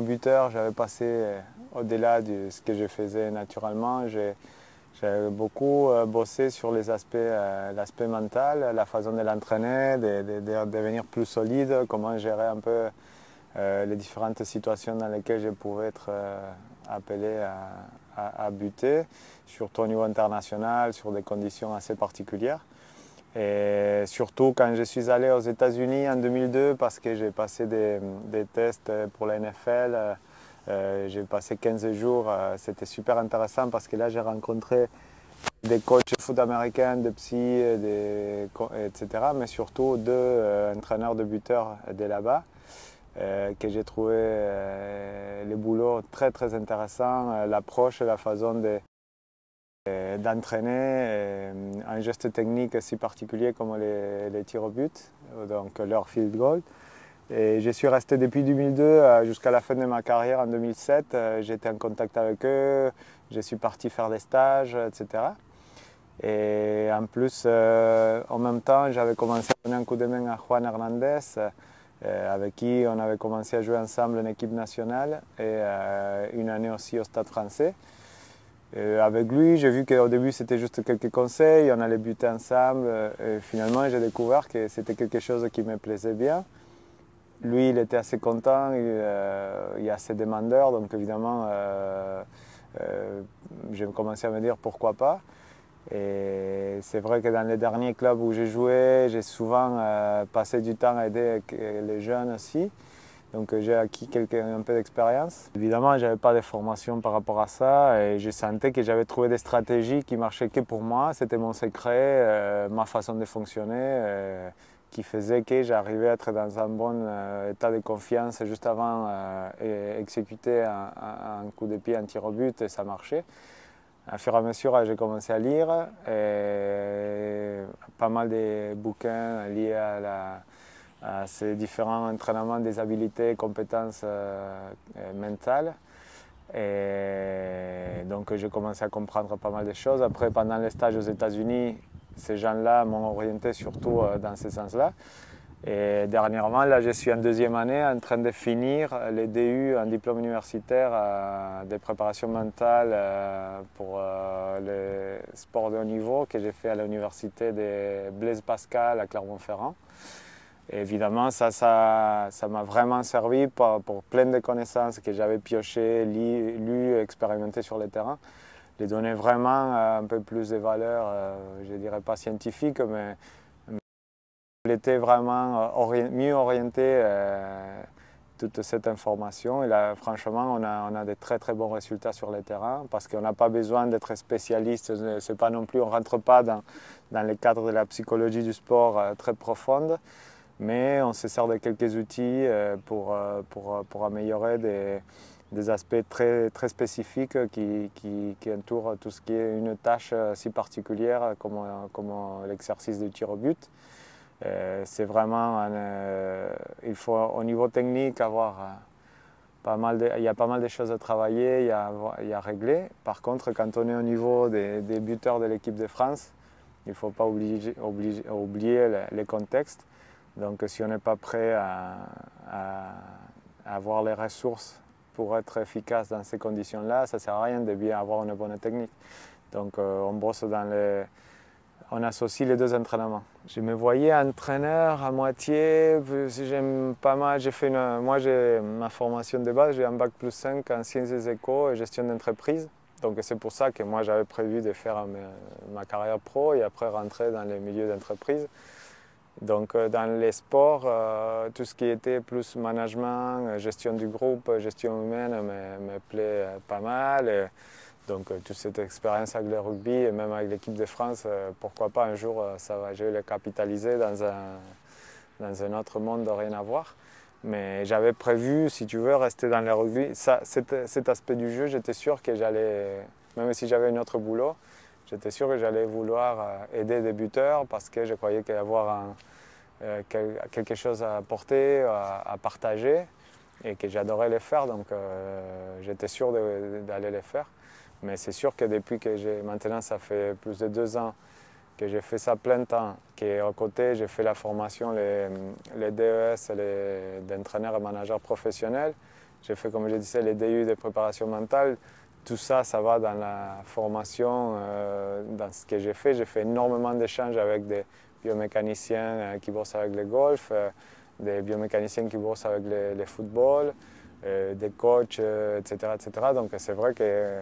mon buteur, j'avais passé au-delà de ce que je faisais naturellement. J'ai beaucoup bossé sur les aspects, l'aspect mental, la façon de l'entraîner, de devenir plus solide, comment gérer un peu les différentes situations dans lesquelles je pouvais être appelé à buter, surtout au niveau international, sur des conditions assez particulières. Et surtout quand je suis allé aux États-Unis en 2002 parce que j'ai passé des tests pour la NFL. J'ai passé 15 jours, c'était super intéressant parce que là j'ai rencontré des coachs de foot américains, des psy, etc. Mais surtout deux entraîneurs de buteurs de là-bas que j'ai trouvé le boulot très très intéressant, l'approche, la façon d'entraîner un geste technique si particulier comme les tirs au but, donc leur field goal. Et je suis resté depuis 2002 jusqu'à la fin de ma carrière en 2007. J'étais en contact avec eux, je suis parti faire des stages, etc. Et en plus, en même temps, j'avais commencé à donner un coup de main à Juan Hernandez, avec qui on avait commencé à jouer ensemble en équipe nationale et une année aussi au Stade français. Avec lui, j'ai vu qu'au début c'était juste quelques conseils, on allait buter ensemble. Et finalement, j'ai découvert que c'était quelque chose qui me plaisait bien. Lui, il était assez content, il est assez demandeur, donc évidemment, j'ai commencé à me dire pourquoi pas. Et c'est vrai que dans les derniers clubs où j'ai joué, j'ai souvent passé du temps à aider les jeunes aussi. Donc j'ai acquis un peu d'expérience. Évidemment, je n'avais pas de formation par rapport à ça et je sentais que j'avais trouvé des stratégies qui marchaient que pour moi. C'était mon secret, ma façon de fonctionner, qui faisait que j'arrivais à être dans un bon état de confiance juste avant d'exécuter un coup de pied, un tir au but et ça marchait. À fur et à mesure, j'ai commencé à lire pas mal de bouquins liés à ces différents entraînements des habiletés, compétences mentales. Et donc j'ai commencé à comprendre pas mal de choses. Après, pendant les stages aux États-Unis, ces gens-là m'ont orienté surtout dans ce sens-là. Et dernièrement, là, je suis en deuxième année en train de finir le DU, un diplôme universitaire de préparation mentale pour le sport de haut niveau que j'ai fait à l'université de Blaise Pascal à Clermont-Ferrand. Évidemment, ça m'a vraiment servi pour plein de connaissances que j'avais piochées, lues, expérimentées sur le terrain. Les donner vraiment un peu plus de valeur, je ne dirais pas scientifique, mais il était vraiment mieux orienté toute cette information. Et là, franchement, on a de très très bons résultats sur le terrain parce qu'on n'a pas besoin d'être spécialiste. C'est pas non plus, on ne rentre pas dans le cadre de la psychologie du sport très profonde. Mais on se sert de quelques outils pour améliorer des aspects très, très spécifiques qui entourent tout ce qui est une tâche si particulière comme l'exercice du tir au but. C'est vraiment, il faut au niveau technique avoir il y a pas mal de choses à travailler, il y a à régler. Par contre, quand on est au niveau des buteurs de l'équipe de France, il ne faut pas oublier les contextes. Donc si on n'est pas prêt à avoir les ressources pour être efficace dans ces conditions-là, ça ne sert à rien de bien avoir une bonne technique. Donc on associe les deux entraînements. Je me voyais entraîneur à moitié, j'aime pas mal. Moi, j'ai ma formation de base, j'ai un bac plus 5 en sciences des éco et gestion d'entreprise. Donc c'est pour ça que moi j'avais prévu de faire ma carrière pro et après rentrer dans les milieux d'entreprise. Donc dans les sports, tout ce qui était plus management, gestion du groupe, gestion humaine me plaît pas mal. Donc toute cette expérience avec le rugby et même avec l'équipe de France, pourquoi pas un jour je vais le capitaliser dans un autre monde de rien à voir. Mais j'avais prévu, si tu veux, rester dans le rugby. Cet aspect du jeu, j'étais sûr que j'allais, même si j'avais un autre boulot, j'étais sûr que j'allais vouloir aider des buteurs parce que je croyais qu'il y avait quelque chose à apporter, à partager et que j'adorais le faire. Donc j'étais sûr d'aller le faire. Mais c'est sûr que depuis que maintenant ça fait plus de 2 ans que j'ai fait ça plein temps, qu'à côté j'ai fait la formation, les DES, d'entraîneur et manager professionnel, j'ai fait, comme je disais, les DU de préparation mentale. Tout ça, ça va dans la formation, dans ce que j'ai fait. J'ai fait énormément d'échanges avec des biomécaniciens qui bossent avec le golf, des biomécaniciens qui bossent avec le football, des coachs, etc., etc. Donc c'est vrai que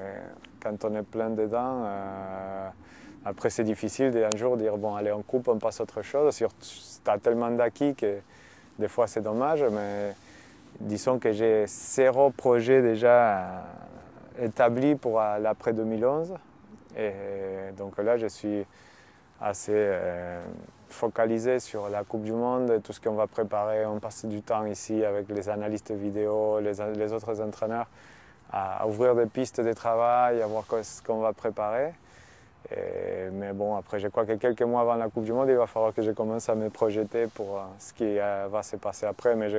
quand on est plein dedans, après c'est difficile d'un jour dire bon allez on coupe, on passe à autre chose. Tu as tellement d'acquis que des fois c'est dommage, mais disons que j'ai 0 projet déjà établi pour l'après 2011. Et donc là je suis assez focalisé sur la Coupe du Monde, tout ce qu'on va préparer. On passe du temps ici avec les analystes vidéo, les autres entraîneurs, à ouvrir des pistes de travail, à voir ce qu'on va préparer. Mais bon, après, je crois que quelques mois avant la Coupe du Monde, il va falloir que je commence à me projeter pour ce qui va se passer après. Mais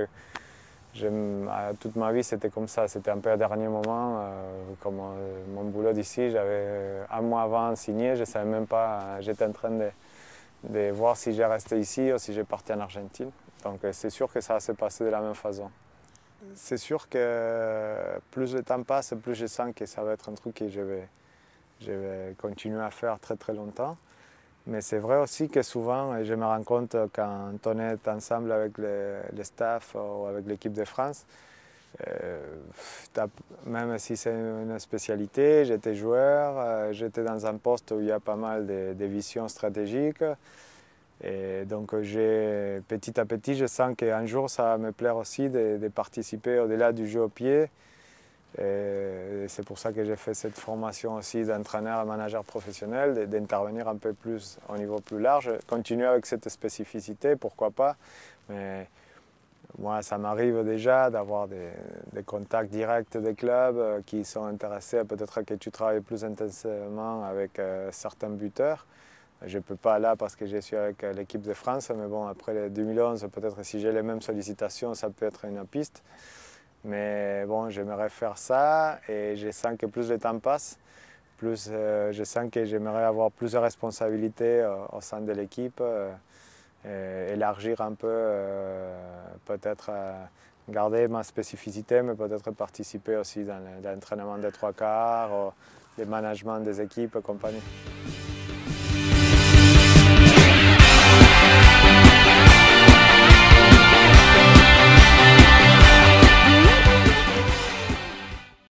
toute ma vie, c'était comme ça. C'était un peu à dernier moment. Comme mon boulot d'ici, j'avais un mois avant signé. Je ne savais même pas. J'étais en train de voir si j'ai resté ici ou si j'ai parti en Argentine. Donc c'est sûr que ça va se passer de la même façon. C'est sûr que plus le temps passe, plus je sens que ça va être un truc que je vais continuer à faire très très longtemps. Mais c'est vrai aussi que souvent, et je me rends compte quand on est ensemble avec le staff ou avec l'équipe de France, même si c'est une spécialité, j'étais joueur, j'étais dans un poste où il y a pas mal de visions stratégiques. Et donc petit à petit, je sens qu'un jour, ça va me plaire aussi de participer au-delà du jeu au pied. Et c'est pour ça que j'ai fait cette formation aussi d'entraîneur et manager professionnel, d'intervenir un peu plus au niveau plus large, continuer avec cette spécificité, pourquoi pas. Mais moi, ça m'arrive déjà d'avoir des contacts directs des clubs qui sont intéressés. Peut-être que tu travailles plus intensément avec certains buteurs. Je ne peux pas là parce que je suis avec l'équipe de France, mais bon, après le 2011, peut-être si j'ai les mêmes sollicitations, ça peut être une piste. Mais bon, j'aimerais faire ça et je sens que plus le temps passe, plus je sens que j'aimerais avoir plus de responsabilités au sein de l'équipe, élargir un peu, peut-être garder ma spécificité, mais peut-être participer aussi dans l'entraînement des 3 quarts, le management des équipes et compagnie.